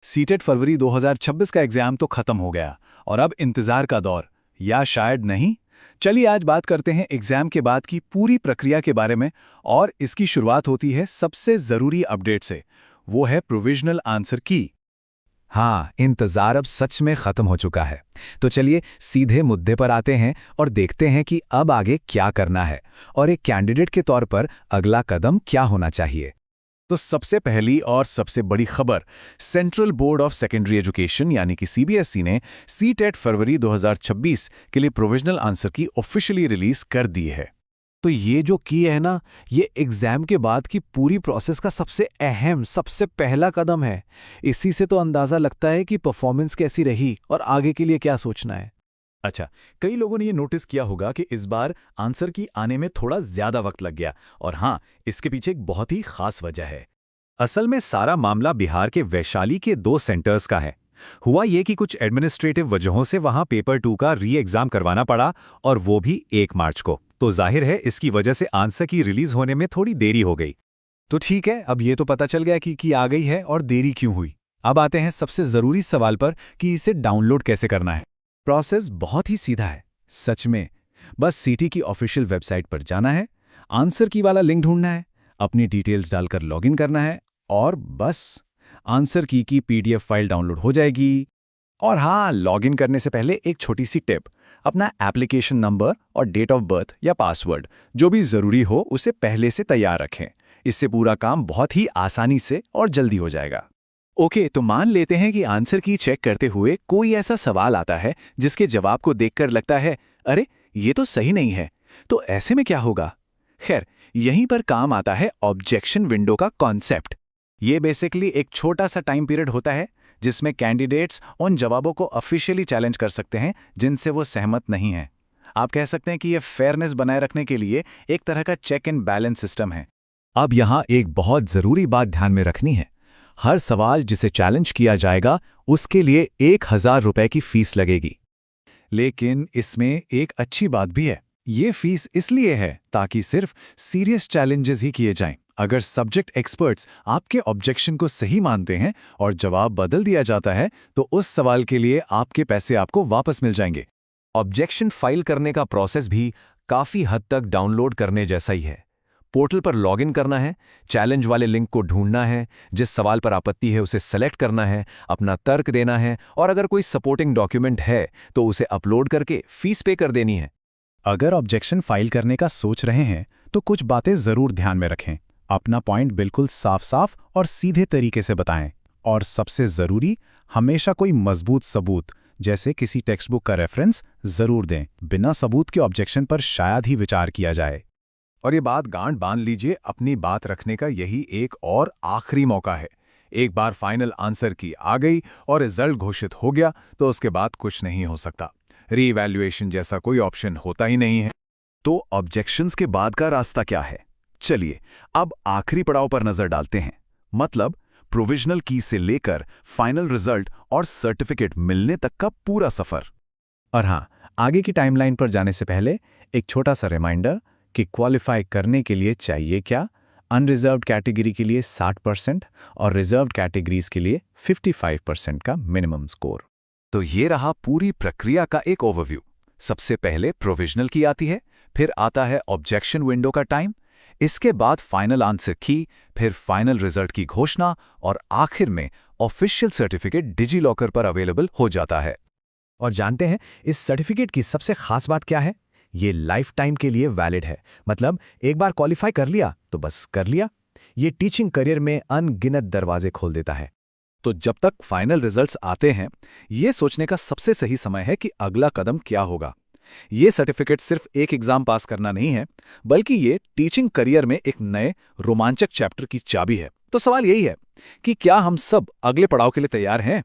CTET फरवरी 2026 का exam तो खत्म हो गया और अब इंतजार का दौर, या शायद नहीं। चलिए आज बात करते हैं एग्जाम के बाद की पूरी प्रक्रिया के बारे में। और इसकी शुरुआत होती है सबसे जरूरी अपडेट से, वो है प्रोविजनल आंसर की। हाँ, इंतजार अब सच में खत्म हो चुका है। तो चलिए सीधे मुद्दे पर आते हैं और देखते हैं कि अब आगे क्या करना है और एक कैंडिडेट के तौर पर अगला कदम क्या होना चाहिए। तो सबसे पहली और सबसे बड़ी खबर, central board of secondary education यानी कि सीबीएसई ने सीटेट फरवरी 2026 के लिए प्रोविजनल आंसर की ऑफिशियली रिलीज कर दी है। तो ये जो की है ना, ये एग्जाम के बाद की पूरी प्रोसेस का सबसे अहम, सबसे पहला कदम है। इसी से तो अंदाजा लगता है कि परफॉर्मेंस कैसी रही और आगे के लिए क्या सोचना है। अच्छा, कई लोगों ने ये नोटिस किया होगा कि इस बार आंसर की आने में थोड़ा ज्यादा वक्त लग गया, और हाँ, इसके पीछे एक बहुत ही खास वजह है। असल में सारा मामला बिहार के वैशाली के 2 सेंटर्स का है। हुआ ये कि कुछ एडमिनिस्ट्रेटिव वजहों से वहां पेपर 2 का री एग्जाम करवाना पड़ा, और वो भी 1 मार्च को। तो जाहिर है इसकी वजह से आंसर की रिलीज होने में थोड़ी देरी हो गई। तो ठीक है, अब ये तो पता चल गया कि आ गई है और देरी क्यों हुई। अब आते हैं सबसे जरूरी सवाल पर कि इसे डाउनलोड कैसे करना है। प्रोसेस बहुत ही सीधा है, सच में। बस सीटी की ऑफिशियल वेबसाइट पर जाना है, आंसर की वाला लिंक ढूंढना है, अपनी डिटेल्स डालकर लॉगिन करना है, और बस आंसर की पीडीएफ फाइल डाउनलोड हो जाएगी। और हाँ, लॉगिन करने से पहले एक छोटी सी टिप, अपना एप्लीकेशन नंबर और डेट ऑफ बर्थ या पासवर्ड जो भी ज़रूरी हो उसे पहले से तैयार रखें। इससे पूरा काम बहुत ही आसानी से और जल्दी हो जाएगा। ओके, तो मान लेते हैं कि आंसर की चेक करते हुए कोई ऐसा सवाल आता है जिसके जवाब को देखकर लगता है, अरे ये तो सही नहीं है। तो ऐसे में क्या होगा? खैर, यहीं पर काम आता है ऑब्जेक्शन विंडो का कॉन्सेप्ट। ये बेसिकली एक छोटा सा टाइम पीरियड होता है जिसमें कैंडिडेट्स उन जवाबों को ऑफिशियली चैलेंज कर सकते हैं जिनसे वो सहमत नहीं हैं। आप कह सकते हैं कि ये फेयरनेस बनाए रखने के लिए एक तरह का चेक एंड बैलेंस सिस्टम है। अब यहाँ एक बहुत जरूरी बात ध्यान में रखनी है। हर सवाल जिसे चैलेंज किया जाएगा उसके लिए 1000 रुपए की फीस लगेगी। लेकिन इसमें एक अच्छी बात भी है। ये फीस इसलिए है ताकि सिर्फ सीरियस चैलेंजेस ही किए जाएं। अगर सब्जेक्ट एक्सपर्ट्स आपके ऑब्जेक्शन को सही मानते हैं और जवाब बदल दिया जाता है तो उस सवाल के लिए आपके पैसे आपको वापस मिल जाएंगे। ऑब्जेक्शन फाइल करने का प्रोसेस भी काफ़ी हद तक डाउनलोड करने जैसा ही है। पोर्टल पर लॉगिन करना है, चैलेंज वाले लिंक को ढूंढना है, जिस सवाल पर आपत्ति है उसे सेलेक्ट करना है, अपना तर्क देना है, और अगर कोई सपोर्टिंग डॉक्यूमेंट है तो उसे अपलोड करके फीस पे कर देनी है। अगर ऑब्जेक्शन फाइल करने का सोच रहे हैं तो कुछ बातें जरूर ध्यान में रखें। अपना पॉइंट बिल्कुल साफ साफ और सीधे तरीके से बताएं। और सबसे जरूरी, हमेशा कोई मजबूत सबूत जैसे किसी टेक्स्ट बुक का रेफरेंस जरूर दें। बिना सबूत के ऑब्जेक्शन पर शायद ही विचार किया जाए। और ये बात गांठ बांध लीजिए, अपनी बात रखने का यही एक और आखिरी मौका है। एक बार फाइनल आंसर की आ गई और रिजल्ट घोषित हो गया तो उसके बाद कुछ नहीं हो सकता। रीवैल्यूएशन जैसा कोई ऑप्शन होता ही नहीं है। तो ऑब्जेक्शंस के बाद का रास्ता क्या है? चलिए अब आखिरी पड़ाव पर नजर डालते हैं, मतलब प्रोविजनल की से लेकर फाइनल रिजल्ट और सर्टिफिकेट मिलने तक का पूरा सफर। और हाँ, आगे की टाइमलाइन पर जाने से पहले एक छोटा सा रिमाइंडर कि क्वालिफाई करने के लिए चाहिए क्या। अनरिजर्व्ड कैटेगरी के लिए 60% और रिजर्व्ड कैटेगरीज के लिए 55% का मिनिमम स्कोर। तो ये रहा पूरी प्रक्रिया का एक ओवरव्यू। सबसे पहले प्रोविजनल की आती है, फिर आता है ऑब्जेक्शन विंडो का टाइम, इसके बाद फाइनल आंसर की, फिर फाइनल रिजल्ट की घोषणा, और आखिर में ऑफिशियल सर्टिफिकेट डिजी लॉकर पर अवेलेबल हो जाता है। और जानते हैं इस सर्टिफिकेट की सबसे खास बात क्या है? ये लाइफ टाइम के लिए वैलिड है। मतलब एक बार क्वालिफाई कर लिया तो बस कर लिया। ये टीचिंग करियर में अनगिनत दरवाजे खोल देता है। तो जब तक फाइनल रिजल्ट्स आते हैं, ये सोचने का सबसे सही समय है कि अगला कदम क्या होगा। ये सर्टिफिकेट सिर्फ एक एग्जाम पास करना नहीं है, बल्कि ये टीचिंग करियर में एक नए रोमांचक चैप्टर की चाबी है। तो सवाल यही है कि क्या हम सब अगले पड़ाव के लिए तैयार हैं?